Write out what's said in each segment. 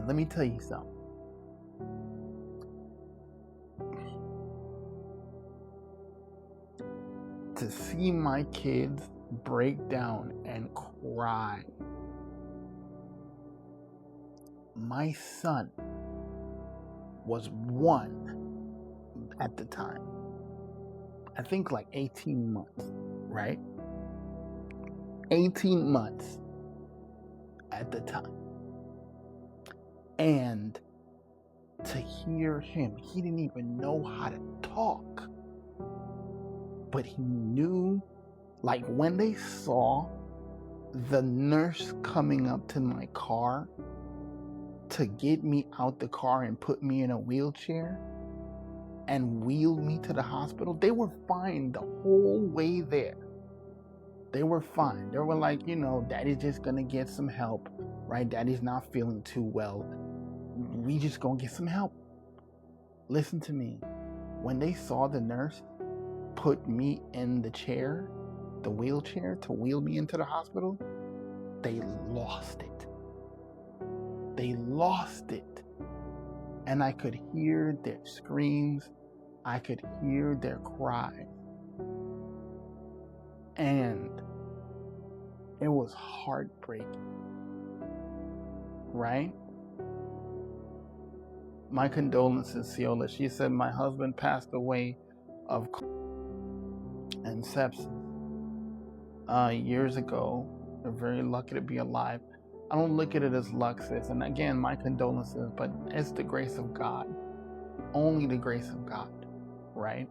And let me tell you something. To see my kids break down and cry. My son was 1 at the time. I think like 18 months, right? 18 months at the time. And to hear him, he didn't even know how to talk. But he knew, like when they saw the nurse coming up to my car to get me out the car and put me in a wheelchair and wheel me to the hospital, they were fine the whole way there. They were fine. They were like, Daddy's just gonna get some help, right? Daddy's not feeling too well. We just gonna get some help. Listen to me. When they saw the nurse put me in the chair, the wheelchair, to wheel me into the hospital, they lost it. They lost it. And I could hear their screams. I could hear their cries. And it was heartbreaking, right? My condolences, Ciola. She said my husband passed away of and sepsis years ago. We're very lucky to be alive. I don't look at it as luck, sis. And again, my condolences, but it's the grace of God. Only the grace of God, right?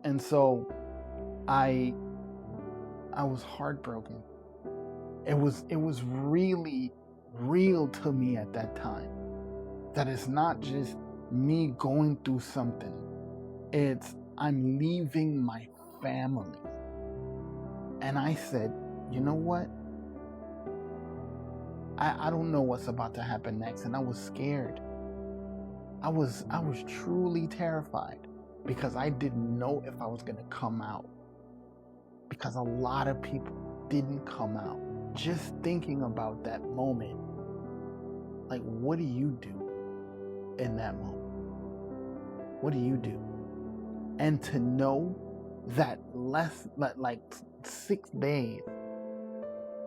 And so I was heartbroken. It was really real to me at that time. That it's not just me going through something. It's I'm leaving my family. And I said, you know what? I don't know what's about to happen next. And I was scared. I was truly terrified because I didn't know if I was going to come out. Because a lot of people didn't come out. Just thinking about that moment, like, what do you do in that moment? What do you do? And to know that like 6 days,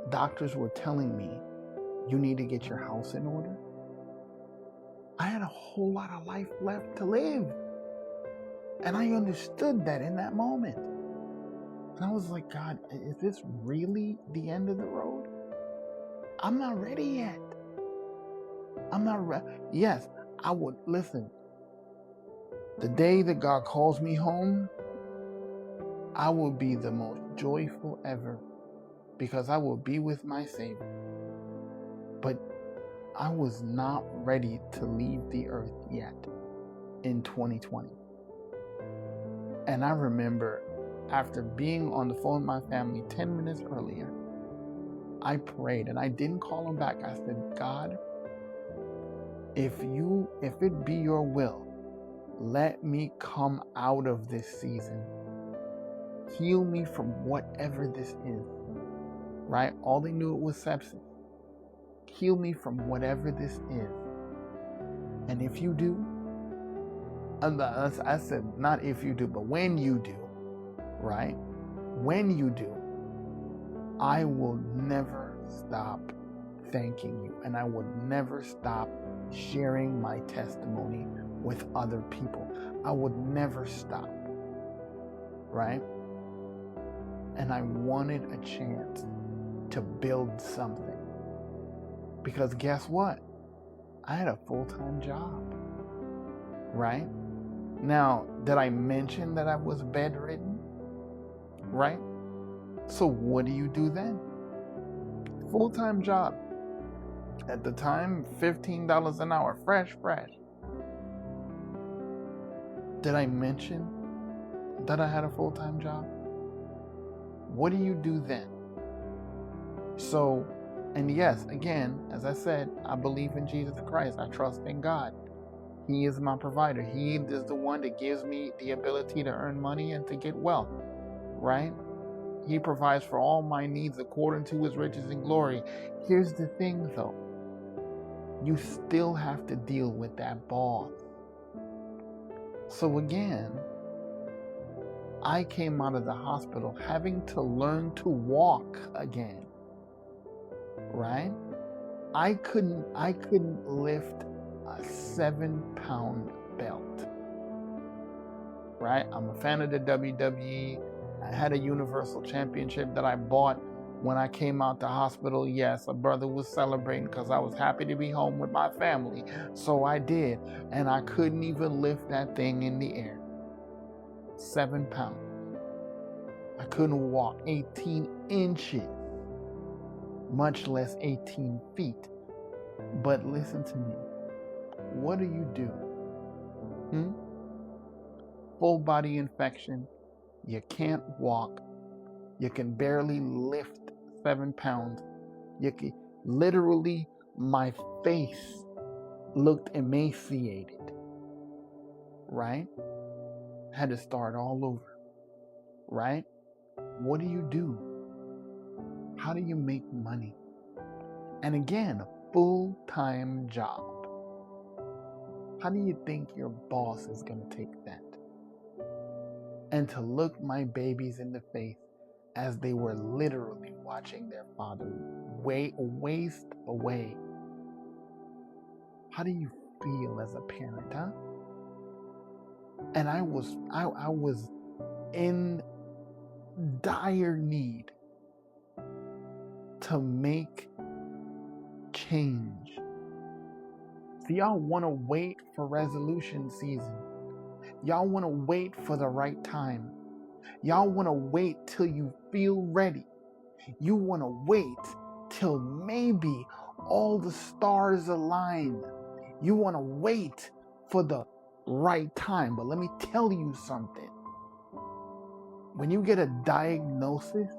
doctors were telling me, you need to get your house in order. I had a whole lot of life left to live. And I understood that in that moment. And I was like, God, is this really the end of the road? I'm not ready yet. I'm not ready. Yes, I would, listen, the day that God calls me home, I will be the most joyful ever because I will be with my Savior. But I was not ready to leave the earth yet in 2020. And I remember after being on the phone with my family 10 minutes earlier, I prayed and I didn't call him back. I said, God, if it be your will, let me come out of this season. Heal me from whatever this is, right? All they knew it was sepsis. Heal me from whatever this is. And if you do, I said, not if you do, but when you do, right? When you do, I will never stop thanking you. And I will never stop sharing my testimony with other people. I would never stop, right? And I wanted a chance to build something. Because guess what? I had a full-time job, right? Now, did I mention that I was bedridden? Right? So what do you do then? Full-time job. At the time, $15 an hour, fresh. Did I mention that I had a full-time job? What do you do then? So, and yes, again, as I said, I believe in Jesus Christ. I trust in God. He is my provider. He is the one that gives me the ability to earn money and to get wealth, right? He provides for all my needs according to his riches and glory. Here's the thing, though. you still have to deal with that boss. So again, I came out of the hospital having to learn to walk again, right? I couldn't lift a 7-pound belt, right? I'm a fan of the WWE. I had a Universal Championship that I bought when I came out the hospital. Yes, a brother was celebrating because I was happy to be home with my family. So I did. And I couldn't even lift that thing in the air. 7 pounds. I couldn't walk 18 inches, much less 18 feet. But listen to me. What do you do? Full body infection. You can't walk. You can barely lift 7 pounds. You can literally, my face looked emaciated, right? Had to start all over, right? What do you do? How do you make money? And again, a full-time job. How do you think your boss is going to take that? And to look my babies in the face as they were literally watching their father waste away. How do you feel as a parent, huh? And I was in dire need to make change. So y'all want to wait for resolution season. Y'all want to wait for the right time. Y'all want to wait till you feel ready. You want to wait till maybe all the stars align. You want to wait for the right time. But let me tell you something. When you get a diagnosis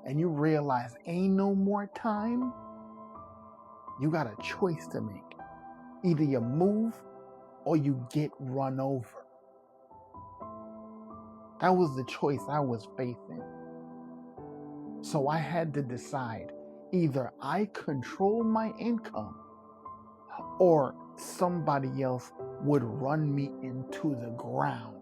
and you realize ain't no more time, you got a choice to make. Either you move or you get run over. That was the choice I was facing. So I had to decide, either I control my income or somebody else would run me into the ground.